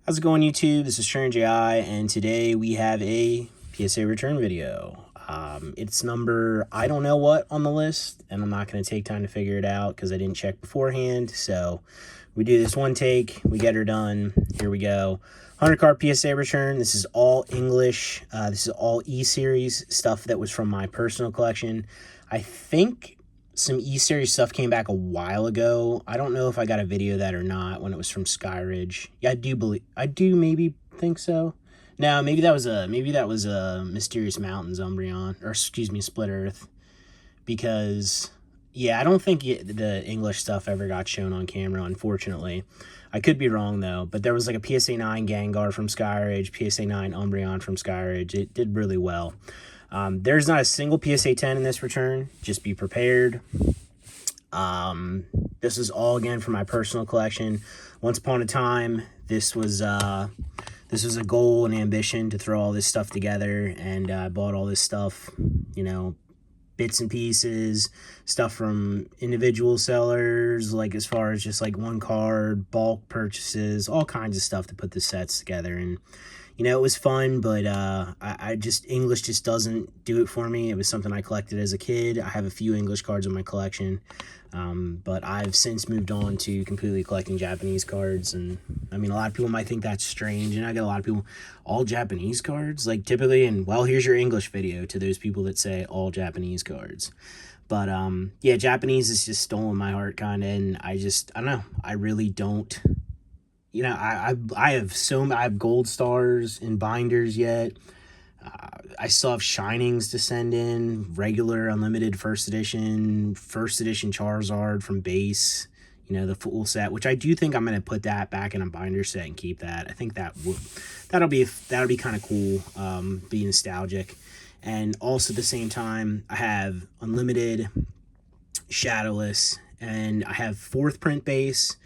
How's it going, YouTube? This is TrainJI, and today we have a PSA return video. It's number I don't know what on the list, and I'm not going to take time to figure it out because I didn't check beforehand. So we do this one take, we get her done. Here we go. 100 card PSA return. This is all English. This is all E-Series stuff that was from my personal collection. I think some E-Series stuff came back a while ago. I don't know if I got a video of that or not when it was from Skyridge. Yeah, I do maybe think so. No, maybe that was a Mysterious Mountains Umbreon, or excuse me, Split Earth. Because yeah, I don't think the English stuff ever got shown on camera, unfortunately. I could be wrong though, but there was like a PSA 9 Gengar from Skyridge, PSA 9 Umbreon from Skyridge. It did really well. There's not a single PSA 10 in this return. Just be prepared. This is all, again, for my personal collection. Once upon a time, this was a goal and ambition to throw all this stuff together, and I bought all this stuff, you know, bits and pieces, stuff from individual sellers, like as far as just like one card, bulk purchases, all kinds of stuff to put the sets together. And you know, it was fun, but I just, English just doesn't do it for me. It was something I collected as a kid. I have a few English cards in my collection, but I've since moved on to completely collecting Japanese cards. And I mean, a lot of people might think that's strange, and I get a lot of people, all Japanese cards, like typically, and well, here's your English video to those people that say all Japanese cards. But yeah, Japanese is just stolen my heart, kind of, and I don't know, I really don't. You know, I have gold stars in binders yet. I still have shinings to send in, regular, unlimited first edition Charizard from base, you know, the full set, which I do think I'm going to put that back in a binder set and keep that. I think that'll be kind of cool, be nostalgic. And also at the same time, I have unlimited shadowless, and I have 4th print base,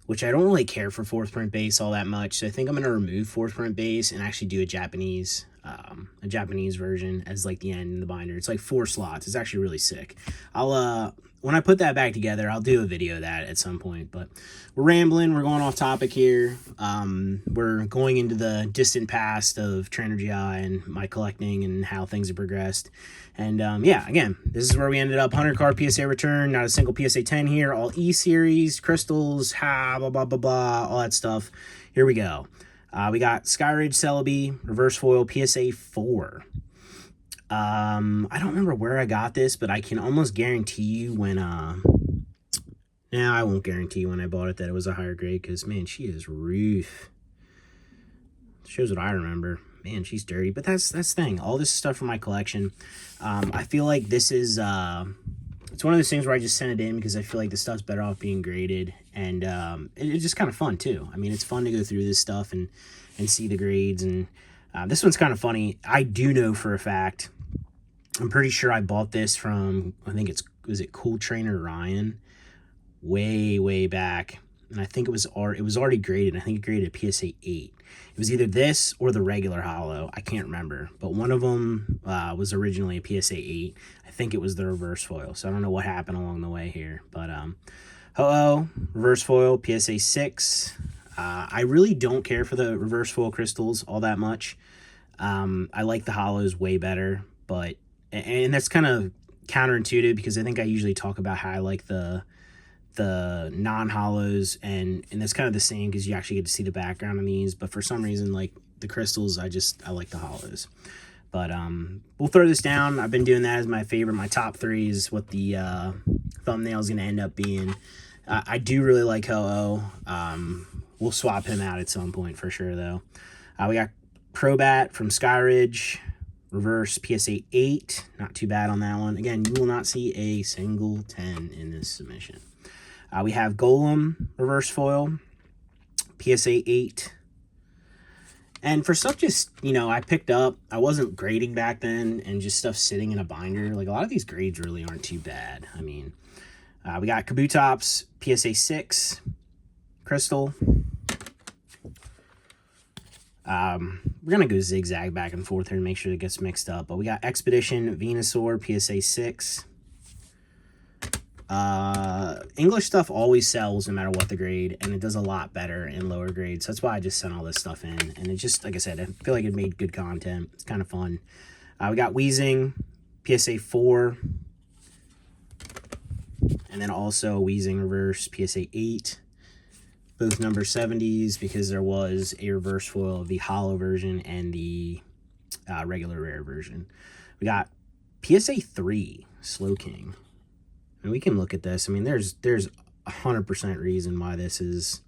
which I don't really care for 4th print base all that much. So I think I'm going to remove 4th print base and actually do a Japanese version as like the end in the binder. It's like 4 slots. It's actually really sick. When I put that back together, I'll do a video of that at some point. But we're rambling. We're going off topic here. We're going into the distant past of TrainerGI and my collecting and how things have progressed. And yeah, again, this is where we ended up. 100 card PSA return. Not a single PSA 10 here. All E-Series, crystals, blah, blah, blah, blah, all that stuff. Here we go. We got Skyridge Celebi, reverse foil, PSA 4. I don't remember where I got this, but I can almost guarantee you when, I won't guarantee you when I bought it that it was a higher grade, because, man, she is roof. Shows what I remember. Man, she's dirty, but that's the thing. All this stuff from my collection. I feel like this is, it's one of those things where I just send it in because I feel like the stuff's better off being graded, and it's just kind of fun too. I mean, it's fun to go through this stuff and see the grades, and this one's kind of funny. I do know for a fact, I'm pretty sure I bought this from, I think was it Cool Trainer Ryan, way back, and I think it was already graded. I think it graded a PSA 8. It was either this or the regular holo. I can't remember, but one of them was originally a PSA 8. I think it was the reverse foil, so I don't know what happened along the way here. But ho-oh, reverse foil, PSA 6. I really don't care for the reverse foil crystals all that much. I like the holos way better, but and that's kind of counterintuitive because I think I usually talk about how I like the non-holos, and that's kind of the same because you actually get to see the background on these, but for some reason, like the crystals, I like the holos. But we'll throw this down. I've been doing that as my favorite. My top 3 is what the thumbnail is going to end up being. I do really like Ho-Oh. We'll swap him out at some point for sure, though. We got Crobat from Skyridge, reverse PSA 8. Not too bad on that one. Again, you will not see a single 10 in this submission. We have Golem, reverse foil, PSA 8. And for stuff just, you know, I picked up, I wasn't grading back then, and just stuff sitting in a binder. Like, a lot of these grades really aren't too bad. I mean, we got Kabutops, PSA 6, Crystal. We're going to go zigzag back and forth here and make sure it gets mixed up. But we got Expedition, Venusaur, PSA 6. English stuff always sells no matter what the grade, and it does a lot better in lower grades. So that's why I just sent all this stuff in, and it just, like I said, I feel like it made good content. It's kind of fun. We got Weezing, PSA 4, and then also Weezing Reverse, PSA 8. Both number 70s, because there was a reverse foil of the holo version and the regular rare version. We got PSA 3, Slow King. And we can look at this. I mean, there's 100% reason why this is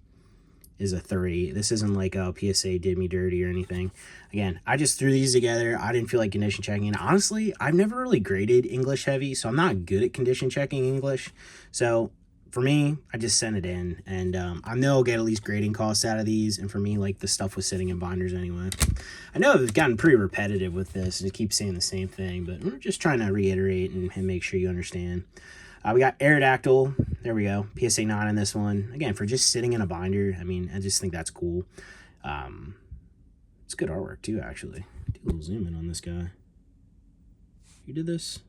a 3. This isn't like, oh, PSA did me dirty or anything. Again, I just threw these together. I didn't feel like condition checking. And honestly, I've never really graded English heavy, so I'm not good at condition checking English. So for me, I just sent it in, and I know I'll get at least grading costs out of these. And for me, like, the stuff was sitting in binders anyway. I know I've gotten pretty repetitive with this and keep saying the same thing, but we're just trying to reiterate and make sure you understand. We got Aerodactyl. There we go. PSA 9 on this one. Again, for just sitting in a binder, I mean, I just think that's cool. It's good artwork, too, actually. Do a little zoom in on this guy. Who did this?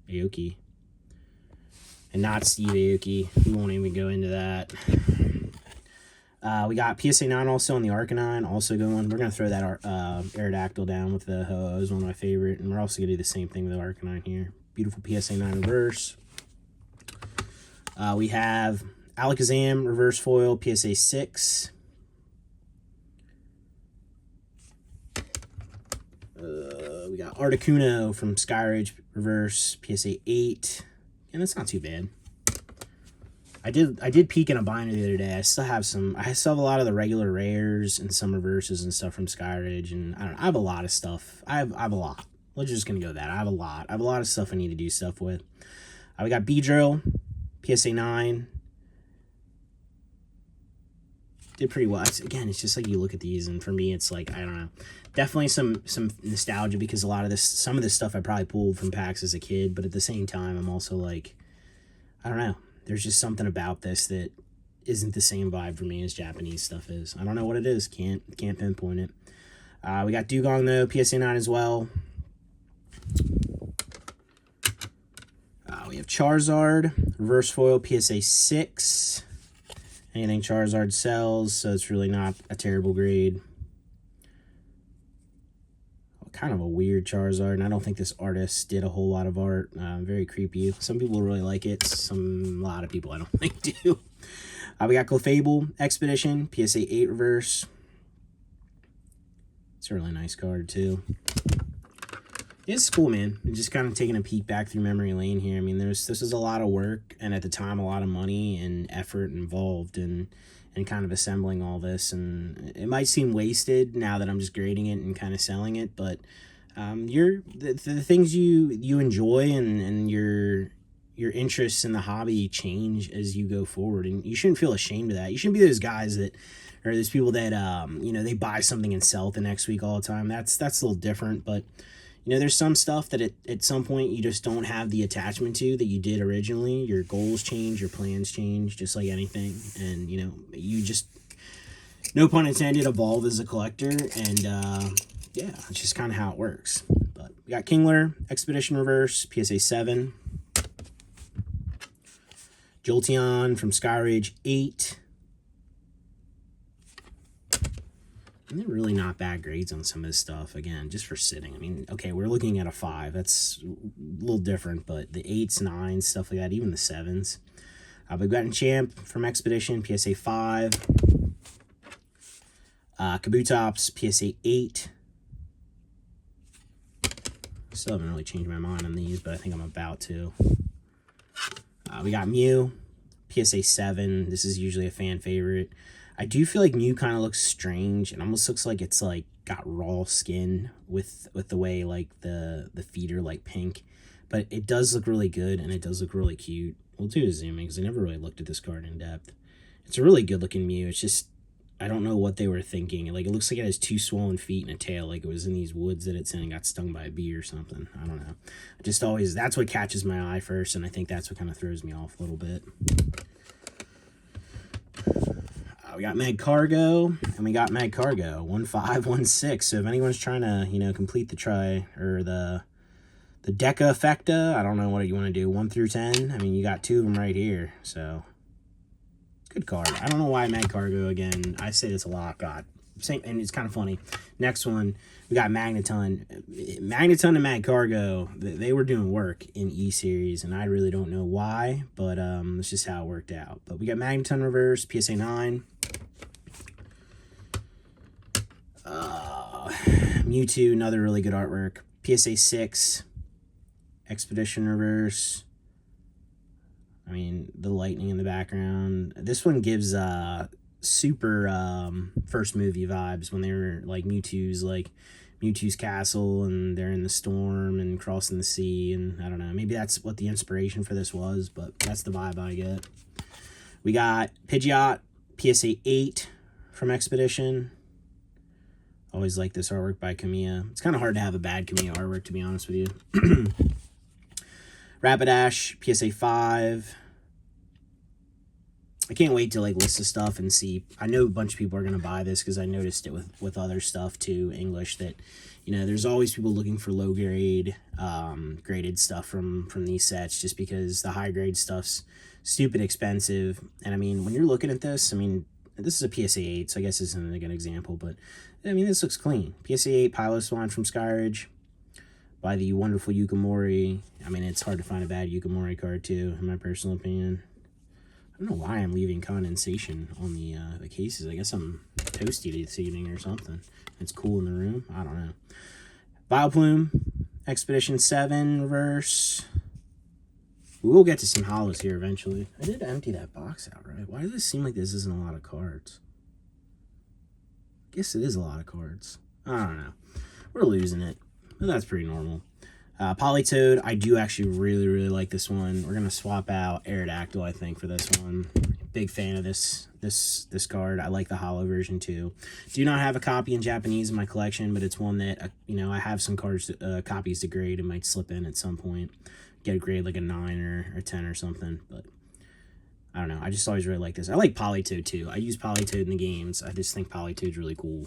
Aoki. And not Steve Aoki. We won't even go into that. We got PSA 9 also on the Arcanine. Also going. We're going to throw that Aerodactyl down with the Ho-Oh. It's one of my favorite. And we're also going to do the same thing with the Arcanine here. Beautiful PSA 9 reverse. We have Alakazam reverse foil, PSA 6. We got Articuno from Skyridge reverse, PSA 8. And that's not too bad. I did peek in a binder the other day. I still have a lot of the regular rares and some reverses and stuff from Skyridge, and I don't know, I have a lot of stuff. I have a lot. We're just gonna go with that. I have a lot of stuff I need to do stuff with. We got Beedrill, PSA 9. Did pretty well. Again, it's just like you look at these, and for me, it's like, I don't know. Definitely some nostalgia, because some of this stuff I probably pulled from packs as a kid, but at the same time, I'm also like, I don't know. There's just something about this that isn't the same vibe for me as Japanese stuff is. I don't know what it is. Can't pinpoint it. We got Dugong, though, PSA 9 as well. We have Charizard, reverse foil, PSA 6. Anything Charizard sells, so it's really not a terrible grade. Kind of a weird Charizard, and I don't think this artist did a whole lot of art. Very creepy. Some people really like it. A lot of people I don't think do. We got Clefable Expedition, PSA 8 reverse. It's a really nice card, too. It's cool, man. Just kind of taking a peek back through memory lane here. I mean, this was a lot of work, and at the time, a lot of money and effort involved in kind of assembling all this. And it might seem wasted now that I'm just grading it and kind of selling it, but the things you enjoy and your interests in the hobby change as you go forward, and you shouldn't feel ashamed of that. You shouldn't be those guys that, or those people that they buy something and sell it the next week all the time. That's a little different, but there's some stuff that at some point you just don't have the attachment to that you did originally. Your goals change, your plans change, just like anything. And, you just, no pun intended, evolve as a collector. And, yeah, it's just kind of how it works. But we got Kingler, Expedition Reverse, PSA 7. Jolteon from Skyridge, 8. And they're really not bad grades on some of this stuff, again, just for sitting. I mean, okay, we're looking at a 5. That's a little different, but the 8s, 9s, stuff like that, even the 7s. We've got Champ from Expedition, PSA 5. Kabutops, PSA 8. Still haven't really changed my mind on these, but I think I'm about to. We got Mew, PSA 7. This is usually a fan favorite. I do feel like Mew kind of looks strange. It almost looks like it's like got raw skin with the way like the feet are like pink. But it does look really good, and it does look really cute. We'll do a zoom in because I never really looked at this card in depth. It's a really good looking Mew. It's just, I don't know what they were thinking. Like, it looks like it has 2 swollen feet and a tail, like it was in these woods that it's in and got stung by a bee or something. I don't know. Just always, that's what catches my eye first, and I think that's what kind of throws me off a little bit. We got Magcargo, and we got Magcargo 1516. So if anyone's trying to, complete the The Deca Effecta, I don't know what you want to do, 1 through 10. I mean, you got 2 of them right here, so good card. I don't know why Mad Cargo again. I say this a lot, God. Same, and it's kind of funny. Next one, we got Magneton. Magneton and Mad Cargo, they were doing work in E-Series, and I really don't know why, but it's just how it worked out. But we got Magneton Reverse, PSA 9. Mewtwo, another really good artwork. PSA 6. Expedition Reverse. I mean, the lightning in the background. This one gives super first movie vibes when they were like Mewtwo's castle and they're in the storm and crossing the sea, and I don't know, maybe that's what the inspiration for this was, but that's the vibe I get. We got Pidgeot, PSA 8 from Expedition. Always like this artwork by Kamiya. It's kind of hard to have a bad Kamiya artwork, to be honest with you. Rapidash, PSA 5. I can't wait to like list the stuff and see. I know a bunch of people are going to buy this because I noticed it with other stuff too, English, that, you know, there's always people looking for low grade, graded stuff from these sets, just because the high grade stuff's stupid expensive. And I mean, when you're looking at this, I mean, this is a PSA 8, so I guess this isn't a good example, but I mean, this looks clean. PSA 8 Piloswine from Skyridge by the wonderful Yukimori. I mean, it's hard to find a bad Yukimori card too, in my personal opinion. I don't know why I'm leaving condensation on the cases. I guess I'm toasty this evening or something. It's cool in the room. I don't know. Vileplume, Expedition 7 Reverse. We will get to some hollows here eventually. I did empty that box out, right? Why does it seem like this isn't a lot of cards? I guess it is a lot of cards. I don't know. We're losing it. But that's pretty normal. Politoed, I do actually really like this one. We're gonna swap out Aerodactyl, I think, for this one. Big fan of this card. I like the hollow version too. Do not have a copy in Japanese in my collection, but it's one that you know, I have some cards copies to grade. It might slip in at some point. Get a grade like a 9 or 10 or something, but I don't know. I just always really like this. I like Politoed too. I use Politoed in the games. I just think Politoed's really cool.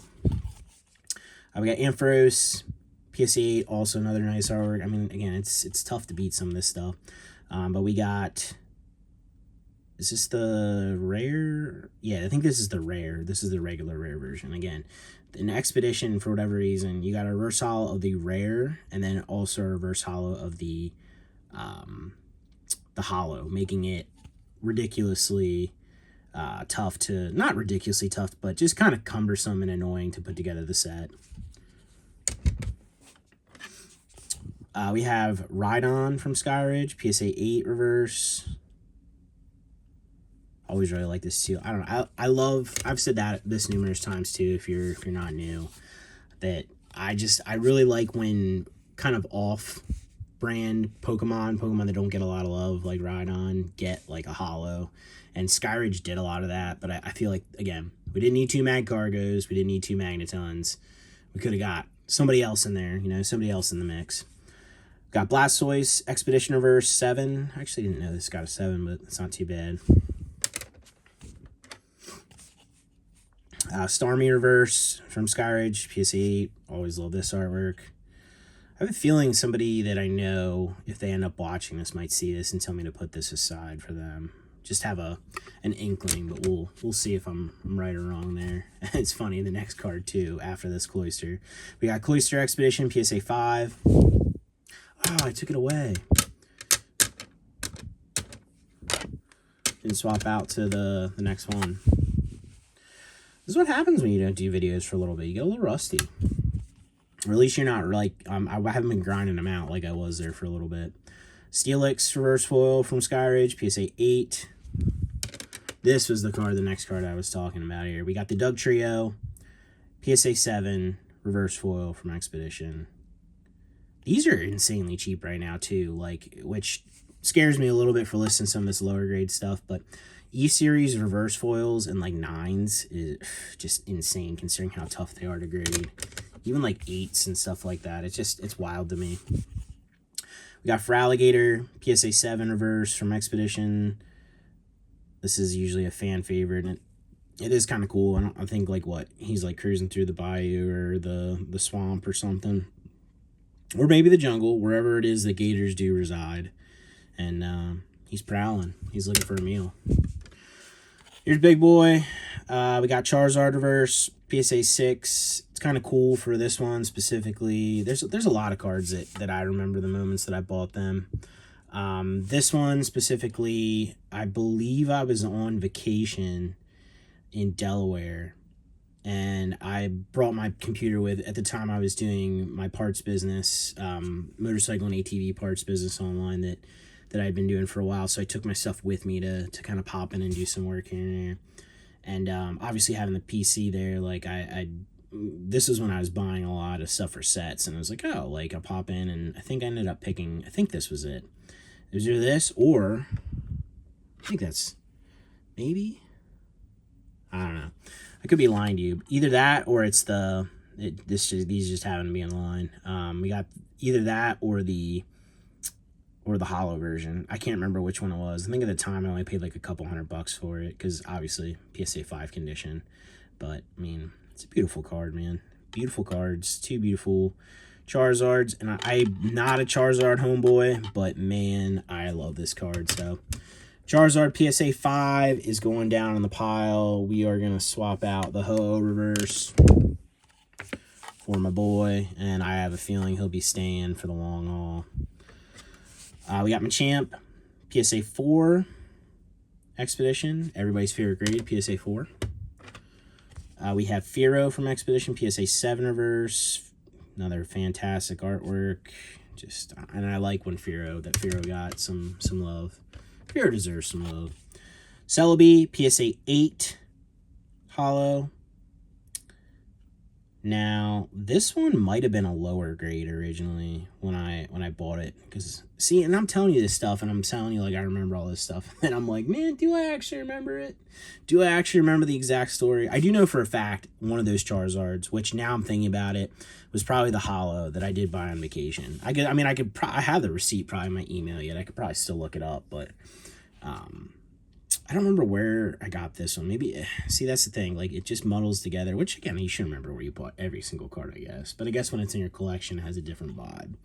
We got Ampharos. PSA 8, also another nice artwork. I mean, again, it's tough to beat some of this stuff. But we got... Is this the rare? Yeah, I think this is the rare. This is the regular rare version. Again, in Expedition, for whatever reason, you got a reverse hollow of the rare, and then also a reverse hollow of the hollow, making it ridiculously tough to... Not ridiculously tough, but just kind of cumbersome and annoying to put together the set. We have Rhydon from Skyridge, PSA 8 Reverse. Always really like this too. I don't know. I love... I've said this numerous times too, if you're not new, that I really like when kind of off-brand Pokemon that don't get a lot of love, like Rhydon, get like a hollow. And Skyridge did a lot of that, but I feel like, again, we didn't need 2 Mad Cargos. We didn't need 2 Magnetons. We could have got somebody else in there, you know, somebody else in the mix. Got Blastoise, Expedition Reverse 7. I actually didn't know this got a 7, but it's not too bad. Starmie Reverse from Skyridge, PSA 8. Always love this artwork. I have a feeling somebody that I know, if they end up watching this, might see this and tell me to put this aside for them. Just have an inkling, but we'll see if I'm right or wrong there. It's funny, the next card too, after this Cloyster. We got Cloyster Expedition, PSA 5. Oh, I took it away. Didn't swap out to the next one. This is what happens when you don't do videos for a little bit. You get a little rusty. Or at least you're not like... I haven't been grinding them out like I was there for a little bit. Steelix Reverse Foil from Skyridge, PSA 8. This was the next card I was talking about here. We got the Doug Trio, PSA 7, Reverse Foil from Expedition. These are insanely cheap right now too, like, which scares me a little bit for listing some of this lower grade stuff, but E-Series reverse foils and like 9s is just insane considering how tough they are to grade. Even like 8s and stuff like that. It's wild to me. We got Feraligatr, PSA 7 reverse from Expedition. This is usually a fan favorite, and it is kind of cool. I think like what he's like cruising through the bayou or the swamp or something. or maybe the jungle, wherever it is that gators do reside. And he's prowling. He's looking for a meal. Here's Big Boy. We got Charizard Reverse, PSA 6. It's kind of cool for this one specifically. There's a lot of cards that I remember the moments that I bought them. This one specifically, I believe I was on vacation in Delaware, and I brought my computer with. At the time I was doing my parts business, motorcycle and ATV parts business online that I'd been doing for a while, so I took my stuff with me to kind of pop in and do some work here and there. And obviously having the PC there, like this is when I was buying a lot of stuff for sets, and I was like, oh, like I'll pop in, and I think I ended up picking, I think this was it. It was either this or, I think that's, maybe? I don't know. I could be lying to you. Either that or it's these just happen to be in line. We got either that or the hollow version. I can't remember which one it was. I think at the time I only paid like a couple $100 for it, because obviously PSA 5 condition. But I mean, it's a beautiful card, man. Beautiful cards. Two beautiful Charizards. And I'm not a Charizard homeboy, but man, I love this card. So Charizard PSA 5 is going down in the pile. We are going to swap out the Ho-Oh Reverse for my boy, and I have a feeling he'll be staying for the long haul. We got Machamp, PSA 4 Expedition, everybody's favorite grade, PSA 4. We have Fearow from Expedition, PSA 7 Reverse, another fantastic artwork. And I like when Fearow got some love. Fearow deserves some love. Celebi, PSA 8 Hollow. Now, this one might have been a lower grade originally when I bought it. Because, see, and I'm telling you this stuff, and I'm telling you, like, I remember all this stuff. And I'm like, man, do I actually remember it? Do I actually remember the exact story? I do know for a fact one of those Charizards, which now I'm thinking about it, was probably the hollow that I did buy on vacation. I have the receipt probably in my email yet. I could probably still look it up, but I don't remember where I got this one. Maybe, see, that's the thing. Like, it just muddles together, which, again, you should remember where you bought every single card, I guess. But I guess when it's in your collection, it has a different vibe.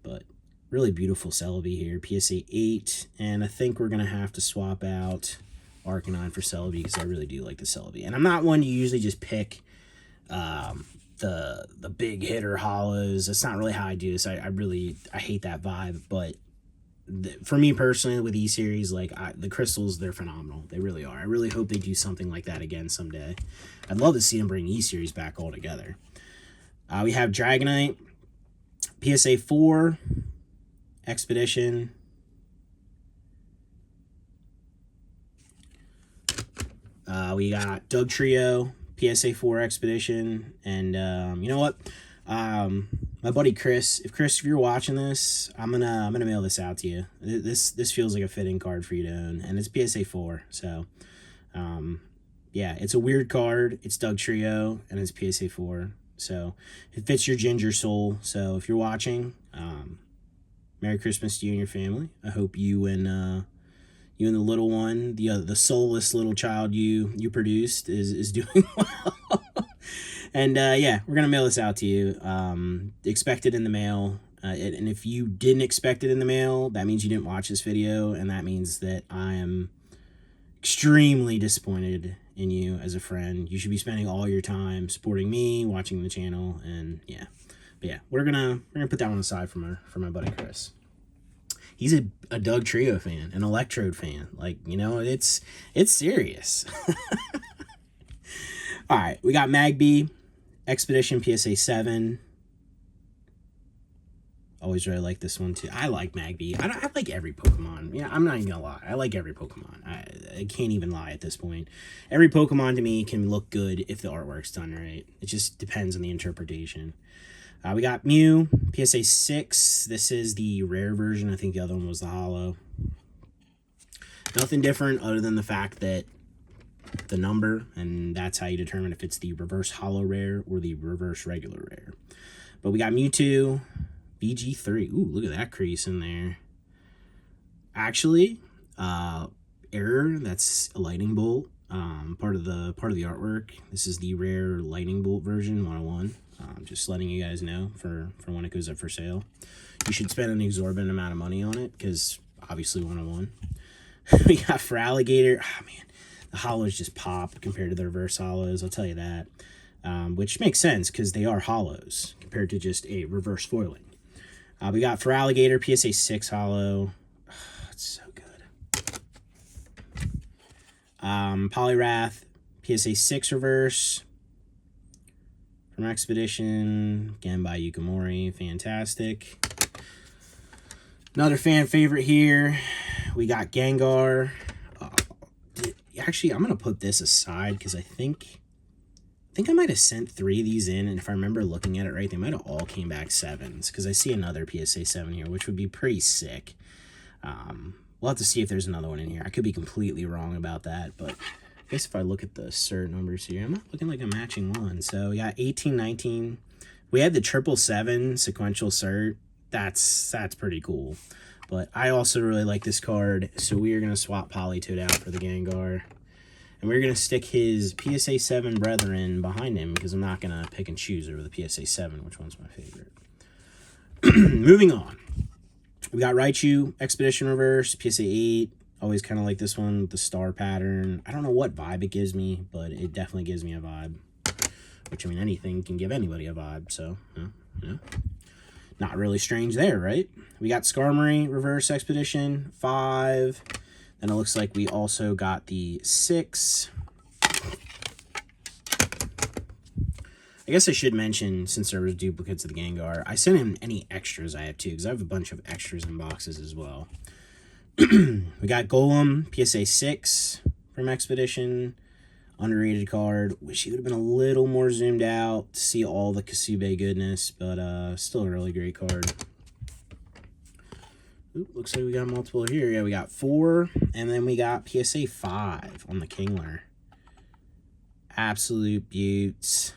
But really beautiful Celebi here, PSA 8. And I think we're going to have to swap out Arcanine for Celebi, because I really do like the Celebi. And I'm not one to usually just pick the big hitter hollows. That's not really how I do this. I hate that vibe, but for me personally, with E-Series, like, the crystals, they're phenomenal. They really are. I really hope they do something like that again someday. I'd love to see them bring E-Series back altogether. We have Dragonite, PSA 4, Expedition. We got Doug Trio, PSA 4 Expedition. And you know what? My buddy Chris, if you're watching this, I'm gonna mail this out to you. This feels like a fitting card for you to own, and it's PSA 4. So, yeah, it's a weird card. It's Doug Trio, and it's PSA 4. So it fits your ginger soul. So if you're watching, Merry Christmas to you and your family. I hope you and the little one, the soulless little child you produced is doing well. And, yeah, we're going to mail this out to you. Expect it in the mail. And if you didn't expect it in the mail, that means you didn't watch this video. And that means that I am extremely disappointed in you as a friend. You should be spending all your time supporting me, watching the channel. And, yeah. But, yeah, we're gonna put that one aside for my buddy Chris. He's a Doug Trio fan, an Electrode fan. Like, you know, it's serious. All right, we got Magby, Expedition PSA 7. Always really like this one, too. I like Magby. I like every Pokemon. Yeah, I'm not even gonna lie. I like every Pokemon. I can't even lie at this point. Every Pokemon, to me, can look good if the artwork's done right. It just depends on the interpretation. We got Mew, PSA 6. This is the rare version. I think the other one was the holo. Nothing different other than the fact that the number, and that's how you determine if it's the reverse holo rare or the reverse regular rare. But we got Mewtwo, VG3. Ooh, look at that crease in there. Actually, error, that's a lightning bolt. part of the artwork. This is the rare lightning bolt version 101. Just letting you guys know for when it goes up for sale. You should spend an exorbitant amount of money on it because obviously 101. We got for alligator. Oh man, the hollows just pop compared to the reverse hollows. I'll tell you that, which makes sense because they are hollows compared to just a reverse foiling. We got for alligator PSA 6 hollow. Oh, it's so good. Poliwrath PSA 6 reverse from Expedition, again by Yukimori. Fantastic. Another fan favorite here. We got Gengar. Actually, I'm gonna put this aside because I think I might have sent 3 of these in, and if I remember looking at it right, they might have all came back 7s because I see another PSA 7 here, which would be pretty sick. We'll have to see if there's another one in here. I could be completely wrong about that, but I guess if I look at the cert numbers here, I'm not looking like a matching one. So we got 18, 19. We had the 777 sequential cert. That's pretty cool. But I also really like this card, so we are going to swap Politoed out for the Gengar. And we're going to stick his PSA 7 brethren behind him because I'm not going to pick and choose over the PSA 7, which one's my favorite. Moving on. We got Raichu, Expedition Reverse, PSA 8. Always kind of like this one with the star pattern. I don't know what vibe it gives me, but it definitely gives me a vibe. Which, I mean, anything can give anybody a vibe, so, you know. Not really strange there, right? We got Skarmory, Reverse Expedition, 5. Then it looks like we also got the 6. I guess I should mention, since there was duplicates of the Gengar, I sent him any extras I have too, because I have a bunch of extras in boxes as well. We got Golem, PSA 6 from Expedition. Underrated card. Wish he would have been a little more zoomed out to see all the Kasube goodness, but still a really great card. Ooh, looks like we got multiple here. Yeah, we got 4, and then we got PSA 5 on the Kingler. Absolute beauts.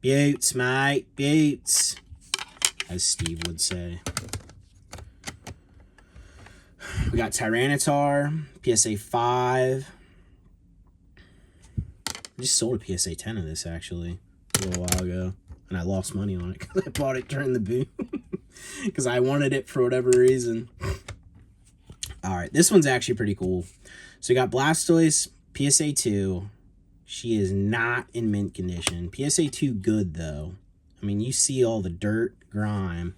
Beauts, mate. Beauts. As Steve would say. We got Tyranitar, PSA 5. I just sold a PSA 10 of this, actually, a little while ago. And I lost money on it because I bought it during the boom. Because I wanted it for whatever reason. Alright, this one's actually pretty cool. So we got Blastoise, PSA 2. She is not in mint condition. PSA 2 good, though. I mean, you see all the dirt, grime.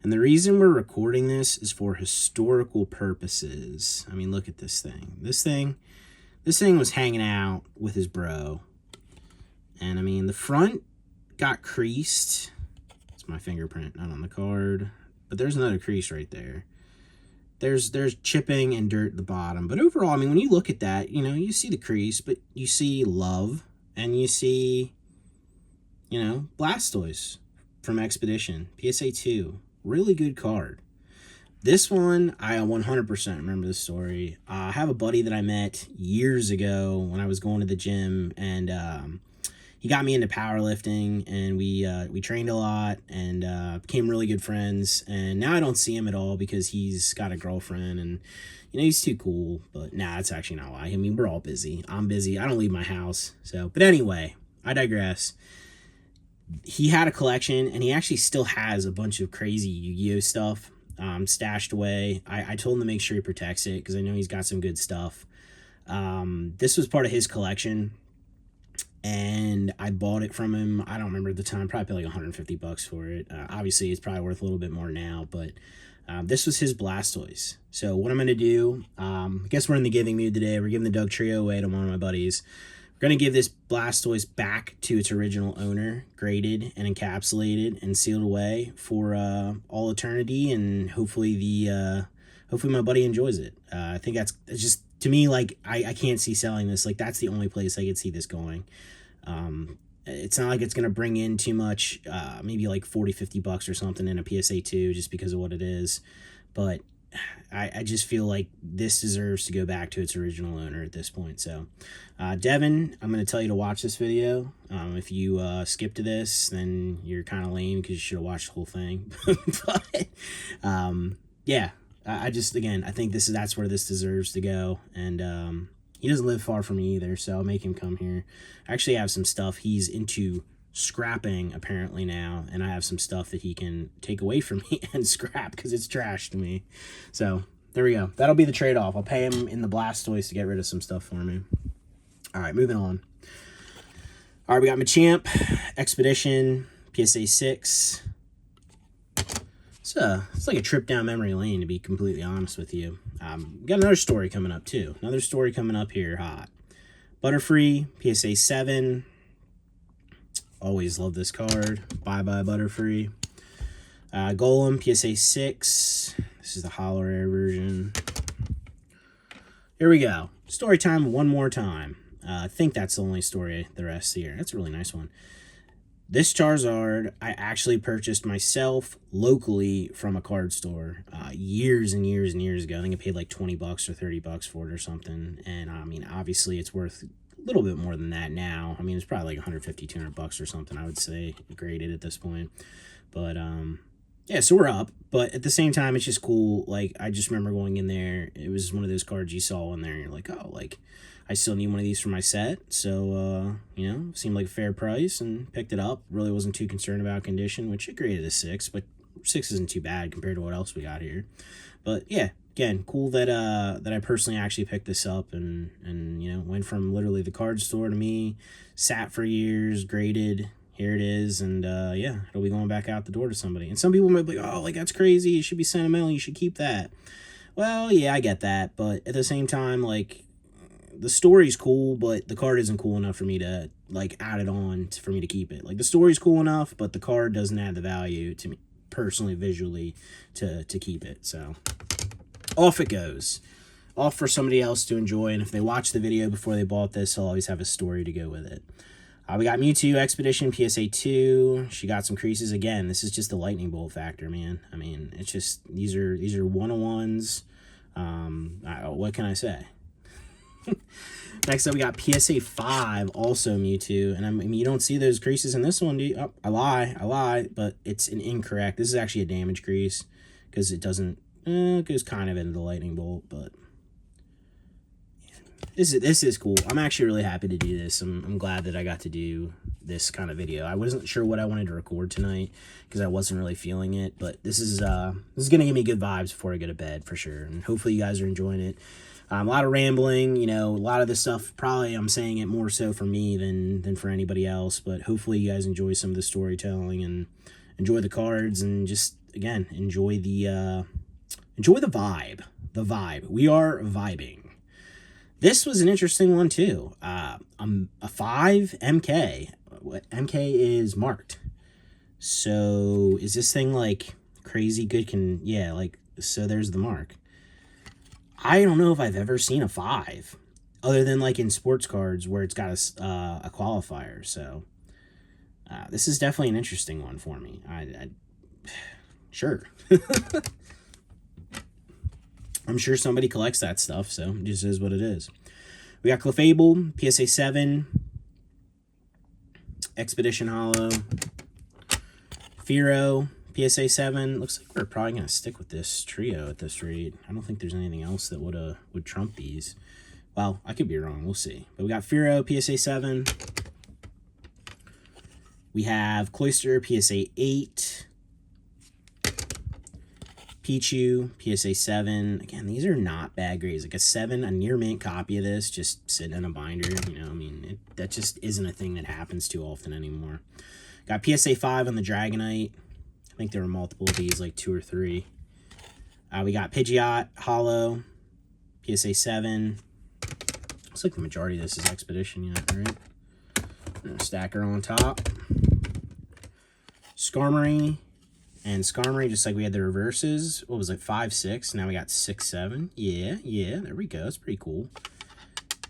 And the reason we're recording this is for historical purposes. I mean, look at this thing. This thing was hanging out with his bro. And, I mean, the front got creased. It's my fingerprint, not on the card. But there's another crease right there. There's chipping and dirt at the bottom. But overall, I mean, when you look at that, you know, you see the crease, but you see love. And you see, you know, Blastoise from Expedition. PSA 2. Really good card. This one, I 100% remember the story. I have a buddy that I met years ago when I was going to the gym, and he got me into powerlifting, and we trained a lot and became really good friends. And now I don't see him at all because he's got a girlfriend, and you know, he's too cool. But nah, that's actually not why. I mean, we're all busy. I'm busy. I don't leave my house. So, but anyway, I digress. He had a collection, and he actually still has a bunch of crazy Yu-Gi-Oh stuff stashed away. I told him to make sure he protects it because I know he's got some good stuff. This was part of his collection, and I bought it from him. I don't remember at the time, probably paid like 150 bucks for it. Obviously, it's probably worth a little bit more now, but this was his Blastoise. So what I'm going to do, I guess we're in the giving mood today. We're giving the Doug Trio away to one of my buddies. We're going to give this Blastoise back to its original owner, graded and encapsulated and sealed away for all eternity, and hopefully my buddy enjoys it. I think it's just, to me, like, I can't see selling this. Like, that's the only place I could see this going. It's not like it's going to bring in too much, maybe like 40-50 bucks or something in a PSA 2 just because of what it is. But I just feel like this deserves to go back to its original owner at this point. So, Devin, I'm going to tell you to watch this video. If you skip to this, then you're kind of lame because you should have watched the whole thing. But, yeah, I just, again, I think that's where this deserves to go. And he doesn't live far from me either, so I'll make him come here. I actually have some stuff. He's into scrapping apparently now, and I have some stuff that he can take away from me and scrap because it's trash to me. So there we go. That'll be the trade-off. I'll pay him in the Blastoise to get rid of some stuff for me. All right, moving on. All right, we got Machamp, Expedition, PSA 6. It's like a trip down memory lane, to be completely honest with you. We got another story coming up, too. Another story coming up here hot. Butterfree, PSA 7. Always love this card. Bye-bye, Butterfree. Golem, PSA 6. This is the hollow rare version. Here we go. Story time one more time. I think that's the only story the rest of the year. That's a really nice one. This Charizard, I actually purchased myself locally from a card store years and years and years ago. I think I paid like $20 or $30 for it or something. And I mean, obviously it's worth a little bit more than that now. I mean, it's probably like $150, $200 or something, I would say, graded at this point. But yeah, so we're up. But at the same time, it's just cool. Like, I just remember going in there. It was one of those cards you saw in there, and you're like, oh, like, I still need one of these for my set. So, you know, seemed like a fair price and picked it up. Really wasn't too concerned about condition, which it graded a 6, but 6 isn't too bad compared to what else we got here. But yeah, again, cool that that I personally actually picked this up and you know, went from literally the card store to me, sat for years, graded. Here it is, and yeah, it'll be going back out the door to somebody. And some people might be like, oh, like, that's crazy, you should be sentimental, you should keep that. Well, yeah, I get that, but at the same time, like, the story's cool, but the card isn't cool enough for me to, like, add it on for me to keep it. Like, the story's cool enough, but the card doesn't add the value to me, personally, visually, to keep it. So, off it goes. Off for somebody else to enjoy, and if they watch the video before they bought this, I'll always have a story to go with it. We got Mewtwo Expedition PSA 2. She got some creases again. This is just the lightning bolt factor, man. I mean, it's just these are 101s. What can I say? Next up, we got PSA 5, also Mewtwo, and I mean, you don't see those creases in this one, do you? Oh, I lie, but it's an incorrect. This is actually a damage crease because it doesn't. It goes kind of into the lightning bolt, but. This is cool. I'm actually really happy to do this. I'm glad that I got to do this kind of video. I wasn't sure what I wanted to record tonight because I wasn't really feeling it, but this is gonna give me good vibes before I go to bed for sure. And hopefully you guys are enjoying it. A lot of rambling, you know, a lot of this stuff probably I'm saying it more so for me than for anybody else, but hopefully you guys enjoy some of the storytelling and enjoy the cards and just again enjoy the vibe. The vibe. We are vibing. This was an interesting one, too. I'm a 5 MK. MK is marked. So, is this thing, like, crazy good? Yeah, like, so there's the mark. I don't know if I've ever seen a 5, other than, like, in sports cards where it's got a qualifier. So, this is definitely an interesting one for me. Sure. I'm sure somebody collects that stuff, so it just is what it is. We got Clefable, PSA 7, Expedition Hollow, Fearow, PSA 7. Looks like we're probably going to stick with this trio at this rate. I don't think there's anything else that would trump these. Well, I could be wrong. We'll see. But we got Fearow, PSA 7. We have Cloyster, PSA 8. Pichu, PSA 7. Again, these are not bad grades. Like a 7, a near mint copy of this, just sitting in a binder. You know, I mean, that just isn't a thing that happens too often anymore. Got PSA 5 on the Dragonite. I think there were multiple of these, like 2 or 3. We got Pidgeot, Hollow, PSA 7. Looks like the majority of this is Expedition yet, right? Stacker on top. Skarmory. And Skarmory, just like we had the reverses, what was it, 5, 6. Now we got 6, 7. Yeah, there we go. It's pretty cool.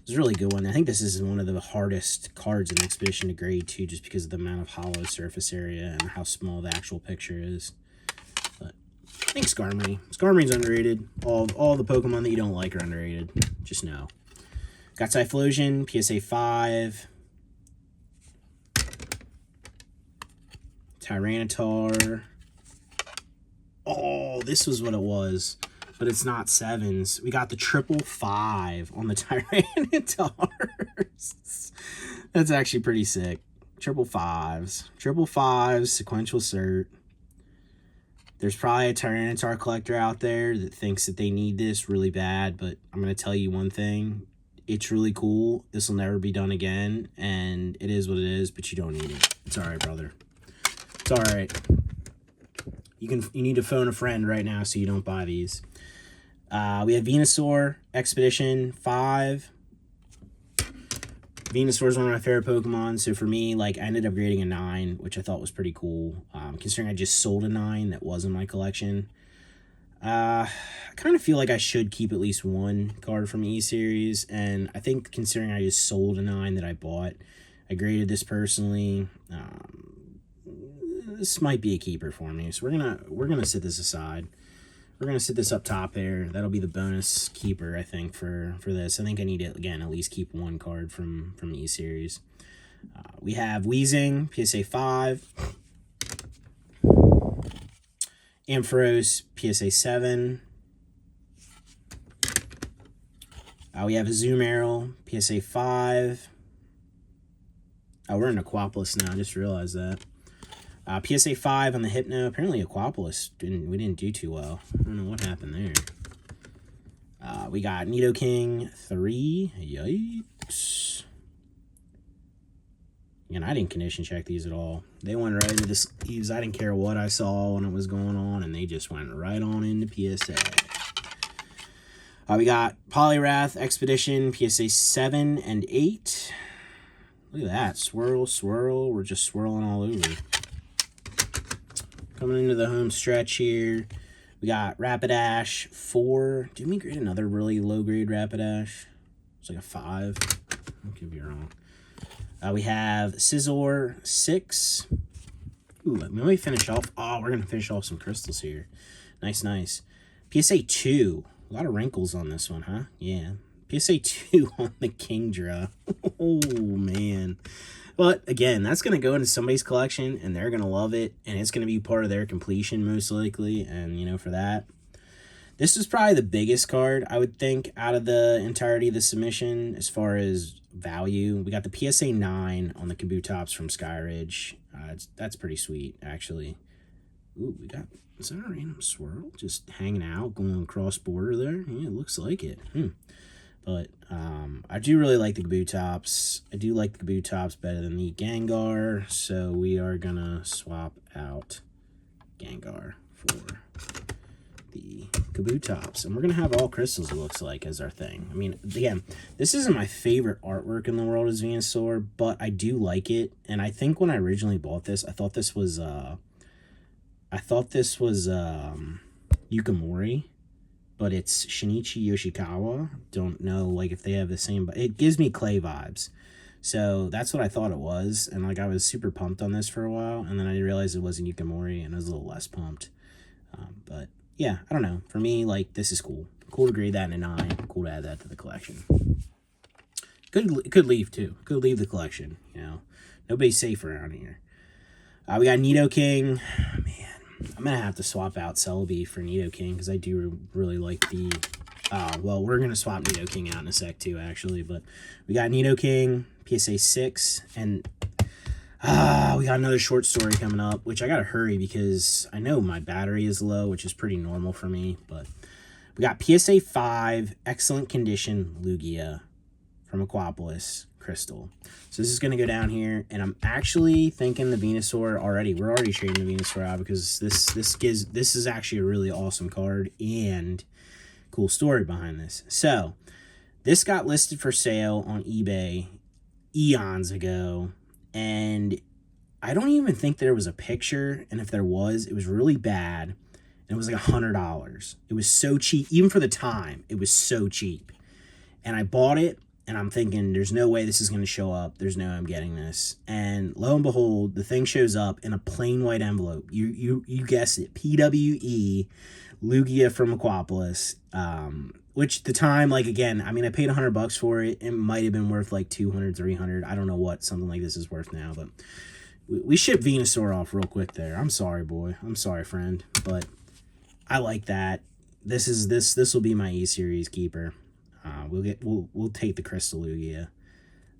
It's a really good one. I think this is one of the hardest cards in Expedition to grade, too, just because of the amount of hollow surface area and how small the actual picture is. But I think Skarmory. Skarmory's underrated. All the Pokemon that you don't like are underrated. Just know. Got Typhlosion, PSA 5. Tyranitar. Oh, this was what it was. but it's not 7s. We got the 555 on the Tyranitar's. That's actually pretty sick. 555s. 555s, sequential cert. There's probably a Tyranitar collector out there that thinks that they need this really bad, but I'm going to tell you one thing. It's really cool. This will never be done again, and it is what it is, but you don't need it. It's all right, brother. It's all right. You need to phone a friend right now so you don't buy these. We have Venusaur Expedition 5. Venusaur is one of my favorite Pokemon, so for me, like, I ended up grading a 9, which I thought was pretty cool, considering I just sold a 9 that was in my collection. I kind of feel like I should keep at least one card from E-Series, and I think considering I just sold a 9 that I bought, I graded this personally. This might be a keeper for me, so we're gonna set this aside. We're gonna sit this up top there. That'll be the bonus keeper, I think, for this. I think I need to, again, at least keep one card from the E-Series. We have Weezing, PSA 5. Ampharos, PSA 7. We have a Azumarill, PSA 5. Oh, we're in Aquapolis now. I just realized that. PSA 5 on the Hypno. Apparently Aquapolis we didn't do too well. I don't know what happened there. We got Nidoking 3. Yikes. And I didn't condition check these at all. They went right into the sleeves. I didn't care what I saw when it was going on, and they just went right on into PSA. We got Poliwrath Expedition, PSA 7 and 8. Look at that. Swirl, swirl. We're just swirling all over. Coming into the home stretch here, we got Rapidash 4. Didn't we grade another really low-grade Rapidash? It's like a 5. I could be wrong. We have Scizor 6. Ooh, let me finish off. Oh, we're going to finish off some crystals here. Nice, nice. PSA 2. A lot of wrinkles on this one, huh? Yeah. PSA 2 on the Kingdra. Oh, man. But, again, that's going to go into somebody's collection, and they're going to love it, and it's going to be part of their completion, most likely, and, you know, for that. This is probably the biggest card, I would think, out of the entirety of the submission, as far as value. We got the PSA 9 on the Kabutops from Skyridge. That's pretty sweet, actually. Ooh, we got... Is that a random swirl? Just hanging out, going cross border there? Yeah, it looks like it. But I do really like the Kabutops. I do like the Kabutops better than the Gengar, so we are going to swap out Gengar for the Kabutops. And we're going to have all crystals, it looks like, as our thing. I mean, again, this isn't my favorite artwork in the world as Venusaur, but I do like it. And I think when I originally bought this, I thought this was Yukimori, but it's Shinichi Yoshikawa. Don't know, like, if they have the same, but it gives me clay vibes. So that's what I thought it was, and, like, I was super pumped on this for a while, and then I realized it wasn't Yukimori, and I was a little less pumped. But, yeah, I don't know. For me, like, this is cool. Cool to grade that in a 9. Cool to add that to the collection. Could leave, too. Could leave the collection, you know. Nobody's safe around here. We got Nidoking. Man, I'm going to have to swap out Celebi for Nidoking, because I do really like the... well, we're going to swap Nidoking out in a sec, too, actually. But we got Nidoking, PSA 6, and... we got another short story coming up, which I got to hurry because I know my battery is low, which is pretty normal for me. But we got PSA 5, excellent condition, Lugia from Aquapolis Crystal. So this is going to go down here, and I'm actually thinking the Venusaur already. We're already trading the Venusaur out because this is actually a really awesome card and cool story behind this. So this got listed for sale on eBay eons ago, and I don't even think there was a picture, and if there was, it was really bad, and it was like $100. It was so cheap, even for the time, it was so cheap. And I bought it, and I'm thinking, there's no way this is going to show up. There's no way I'm getting this. And lo and behold, the thing shows up in a plain white envelope. You guessed it, PWE, Lugia from Aquapolis, which at the time, like, again, I mean, I paid $100 for it. It might have been worth like 200, 300. I don't know what something like this is worth now, but we shipped Venusaur off real quick there. I'm sorry, boy. I'm sorry, friend, but I like that. this will be my E series keeper. We'll take the Crystal Lugia.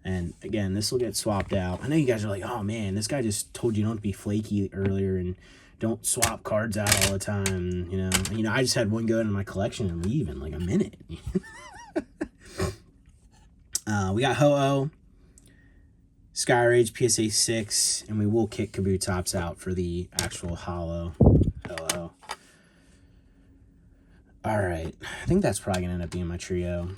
And again, this will get swapped out. I know you guys are like, oh man, this guy just told you don't be flaky earlier and don't swap cards out all the time. You know, I just had one go into my collection and leave in like a minute. We got Ho-Oh, Sky Rage, PSA 6, and we will kick Kabutops out for the actual hollow Ho-Oh. Alright, I think that's probably going to end up being my trio.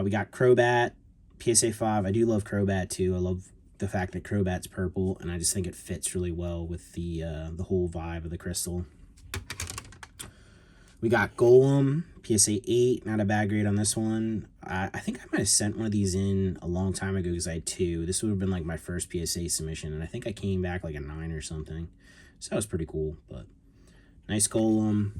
We got Crobat, PSA 5. I do love Crobat too. I love the fact that Crobat's purple, and I just think it fits really well with the whole vibe of the crystal. We got Golem, PSA 8. Not a bad grade on this one. I think I might have sent one of these in a long time ago because I had 2. This would have been like my first PSA submission, and I think I came back like a 9 or something. So that was pretty cool, but nice Golem.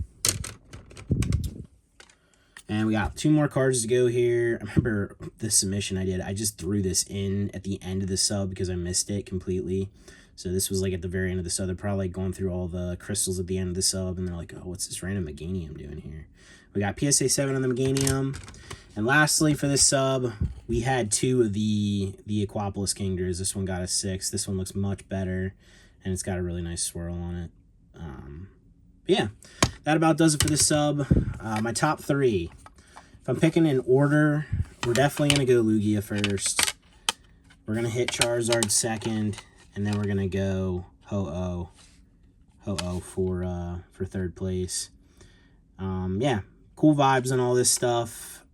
And we got 2 more cards to go here. I remember the submission I did. I just threw this in at the end of the sub because I missed it completely. So this was like at the very end of the sub. They're probably like going through all the crystals at the end of the sub. And they're like, oh, what's this random Meganium doing here? We got PSA 7 on the Meganium. And lastly for this sub, we had 2 of the Aquapolis Kingdras. This one got a 6. This one looks much better. And it's got a really nice swirl on it. Yeah, that about does it for this sub. My top 3. If I'm picking in order, we're definitely going to go Lugia first. We're going to hit Charizard second. And then we're going to go Ho-Oh for third place. Yeah, cool vibes and all this stuff.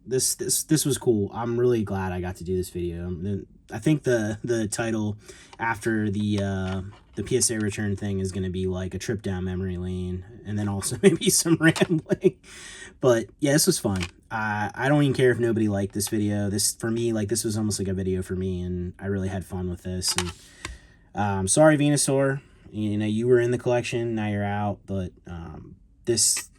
This was cool. I'm really glad I got to do this video. I think the title after the PSA return thing is going to be like a trip down memory lane, and then also maybe some rambling. But yeah, this was fun. I don't even care if nobody liked this video. This, for me, like, this was almost like a video for me, and I really had fun with this. And sorry, Venusaur, you know, you were in the collection, now you're out. But this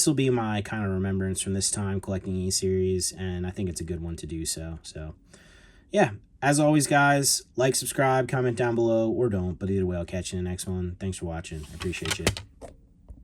will be my kind of remembrance from this time collecting E-Series, and I think it's a good one to do so. So yeah, as always, guys, like, subscribe, comment down below, or don't. But either way, I'll catch you in the next one. Thanks for watching. I appreciate you.